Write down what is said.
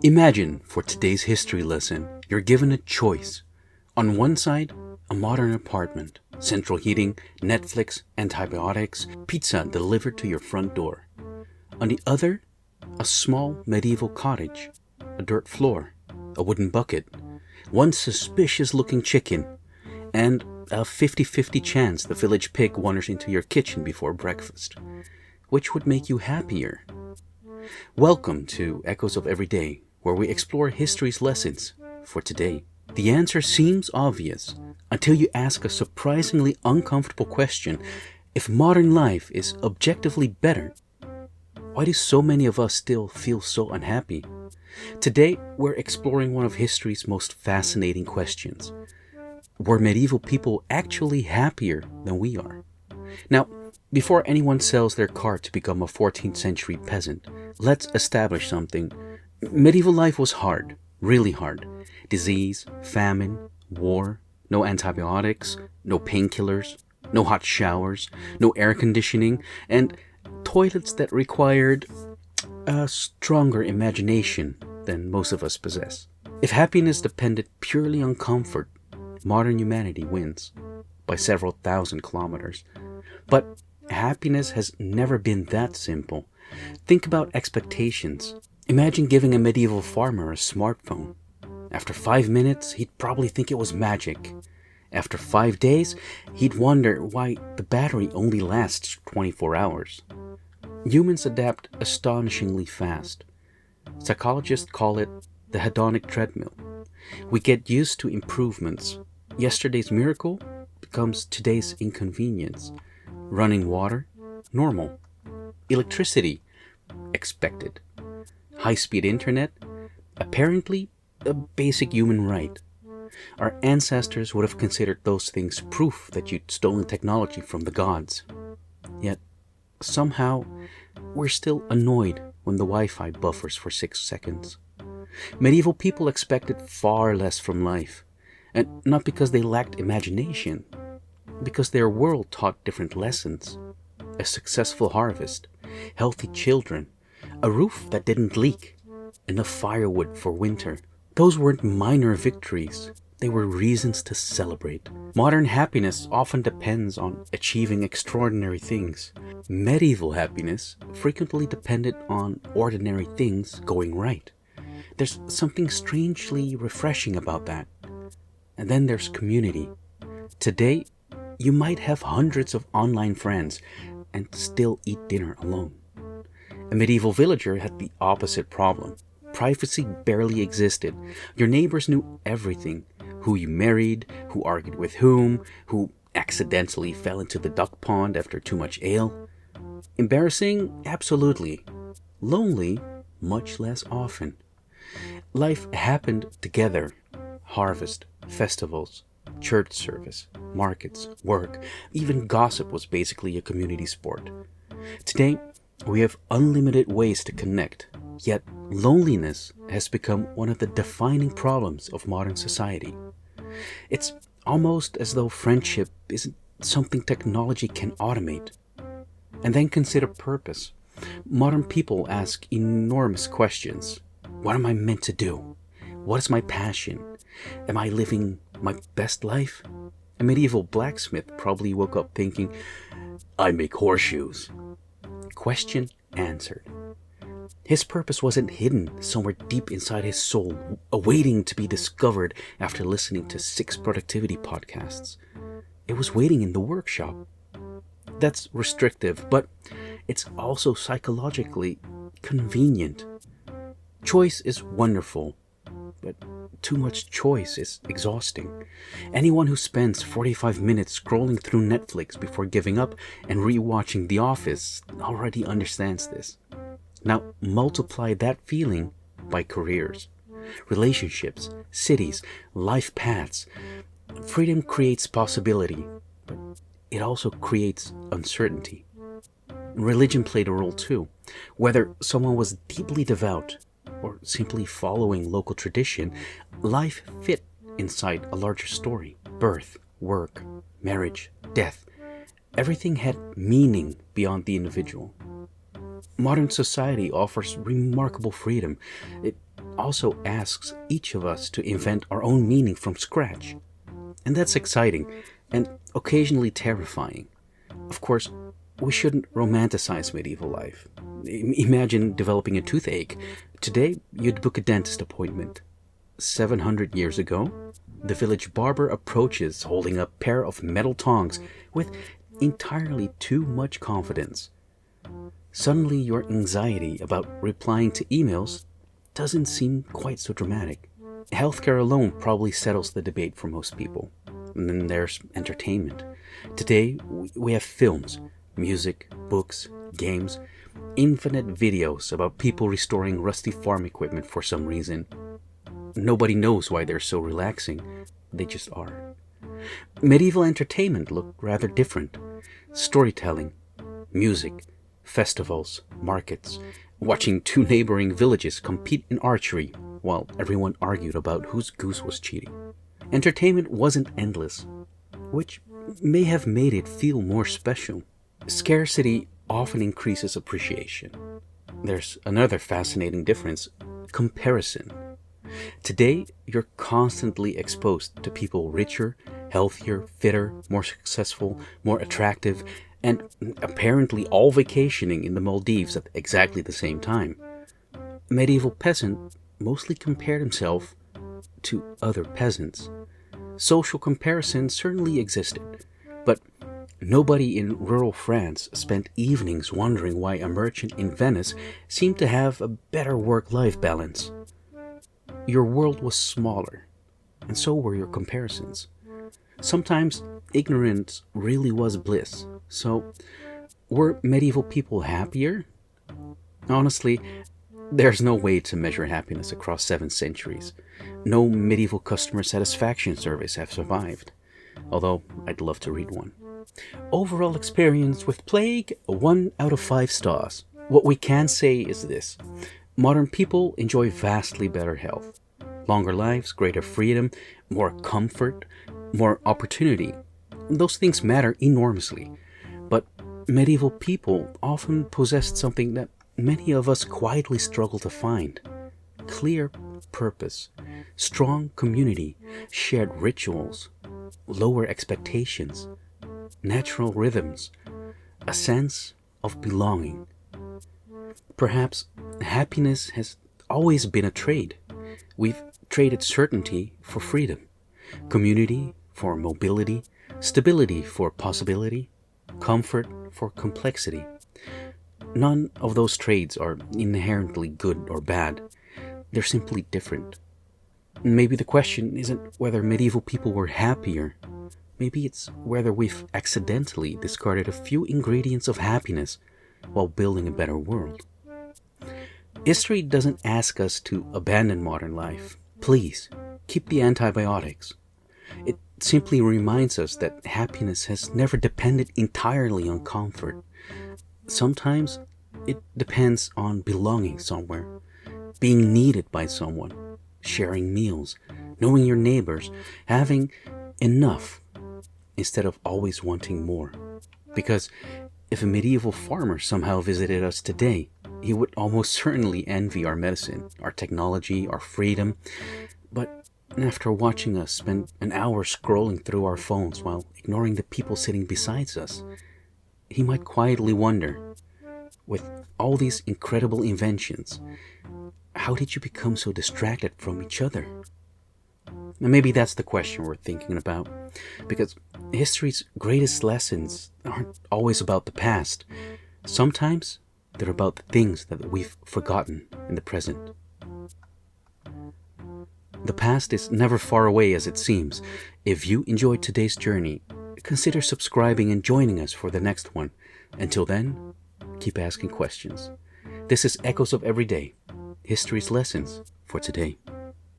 Imagine, for today's history lesson, you're given a choice. On one side, a modern apartment, central heating, Netflix, antibiotics, pizza delivered to your front door. On the other, a small medieval cottage, a dirt floor, a wooden bucket, one suspicious looking chicken, and a 50-50 chance the village pig wanders into your kitchen before breakfast. Which would make you happier? Welcome to Echoes of Everyday, where we explore history's lessons for today. The answer seems obvious until you ask a surprisingly uncomfortable question. If modern life is objectively better, why do so many of us still feel so unhappy? Today, we're exploring one of history's most fascinating questions. Were medieval people actually happier than we are? Now, before anyone sells their car to become a 14th century peasant, let's establish something. Medieval life was hard, really hard. Disease, famine, war, no antibiotics, no painkillers, no hot showers, no air conditioning, and toilets that required a stronger imagination than most of us possess. If happiness depended purely on comfort, modern humanity wins by several thousand kilometers. But happiness has never been that simple. Think about expectations. Imagine giving a medieval farmer a smartphone. After 5 minutes, he'd probably think it was magic. After 5 days, he'd wonder why the battery only lasts 24 hours. Humans adapt astonishingly fast. Psychologists call it the hedonic treadmill. We get used to improvements. Yesterday's miracle becomes today's inconvenience. Running water, normal. Electricity, expected. High-speed internet, apparently a basic human right. Our ancestors would have considered those things proof that you'd stolen technology from the gods. Yet, somehow, we're still annoyed when the Wi-Fi buffers for 6 seconds. Medieval people expected far less from life, and not because they lacked imagination, because their world taught different lessons. A successful harvest, healthy children, a roof that didn't leak, enough firewood for winter. Those weren't minor victories, they were reasons to celebrate. Modern happiness often depends on achieving extraordinary things. Medieval happiness frequently depended on ordinary things going right. There's something strangely refreshing about that. And then there's community. Today, you might have hundreds of online friends and still eat dinner alone. A medieval villager had the opposite problem. Privacy barely existed. Your neighbors knew everything. Who you married, who argued with whom, who accidentally fell into the duck pond after too much ale. Embarrassing? Absolutely. Lonely? Much less often. Life happened together. Harvest, festivals, church service, markets, work, even gossip was basically a community sport. Today, we have unlimited ways to connect, yet loneliness has become one of the defining problems of modern society. It's almost as though friendship isn't something technology can automate. And then consider purpose. Modern people ask enormous questions. What am I meant to do? What is my passion? Am I living my best life? A medieval blacksmith probably woke up thinking, I make horseshoes. Question answered. His purpose wasn't hidden somewhere deep inside his soul, awaiting to be discovered after listening to 6 productivity podcasts. It was waiting in the workshop. That's restrictive, but it's also psychologically convenient. Choice is wonderful, but too much choice is exhausting. Anyone who spends 45 minutes scrolling through Netflix before giving up and rewatching The Office already understands this. Now multiply that feeling by careers, relationships, cities, life paths. Freedom creates possibility, but it also creates uncertainty. Religion played a role too. Whether someone was deeply devout or simply following local tradition, life fit inside a larger story. Birth, work, marriage, death. Everything had meaning beyond the individual. Modern society offers remarkable freedom. It also asks each of us to invent our own meaning from scratch. And that's exciting and occasionally terrifying. Of course, we shouldn't romanticize medieval life. Imagine developing a toothache. Today, you'd book a dentist appointment. 700 years ago, the village barber approaches holding a pair of metal tongs with entirely too much confidence. Suddenly, your anxiety about replying to emails doesn't seem quite so dramatic. Healthcare alone probably settles the debate for most people. And then there's entertainment. Today, we have films, music, books, games, infinite videos about people restoring rusty farm equipment for some reason. Nobody knows why they're so relaxing. They just are. Medieval entertainment looked rather different. Storytelling, music, festivals, markets, watching two neighboring villages compete in archery while everyone argued about whose goose was cheating. Entertainment wasn't endless, which may have made it feel more special. Scarcity often increases appreciation. There's another fascinating difference: comparison. Today, you're constantly exposed to people richer, healthier, fitter, more successful, more attractive, and apparently all vacationing in the Maldives at exactly the same time. Medieval peasant mostly compared himself to other peasants. Social comparison certainly existed, but nobody in rural France spent evenings wondering why a merchant in Venice seemed to have a better work-life balance. Your world was smaller, and so were your comparisons. Sometimes ignorance really was bliss. So, were medieval people happier? Honestly, there's no way to measure happiness across 7 centuries. No medieval customer satisfaction surveys have survived, although I'd love to read one. Overall experience with plague, 1 out of 5 stars. What we can say is this: modern people enjoy vastly better health, longer lives, greater freedom, more comfort, more opportunity. Those things matter enormously. But medieval people often possessed something that many of us quietly struggle to find: clear purpose, strong community, shared rituals, lower expectations, natural rhythms, a sense of belonging. Perhaps happiness has always been a trade. We've traded certainty for freedom, community for mobility, stability for possibility, comfort for complexity. None of those trades are inherently good or bad. They're simply different. Maybe the question isn't whether medieval people were happier. Maybe it's whether we've accidentally discarded a few ingredients of happiness while building a better world. History doesn't ask us to abandon modern life. Please, keep the antibiotics. It simply reminds us that happiness has never depended entirely on comfort. Sometimes it depends on belonging somewhere, being needed by someone, sharing meals, knowing your neighbors, having enough instead of always wanting more. Because if a medieval farmer somehow visited us today, he would almost certainly envy our medicine, our technology, our freedom. But after watching us spend an hour scrolling through our phones while ignoring the people sitting beside us, he might quietly wonder, with all these incredible inventions, how did you become so distracted from each other? And maybe that's the question we're thinking about, because history's greatest lessons aren't always about the past. Sometimes they're about the things that we've forgotten in the present. The past is never far away as it seems. If you enjoyed today's journey, consider subscribing and joining us for the next one. Until then, keep asking questions. This is Echoes of Everyday, history's lessons for today.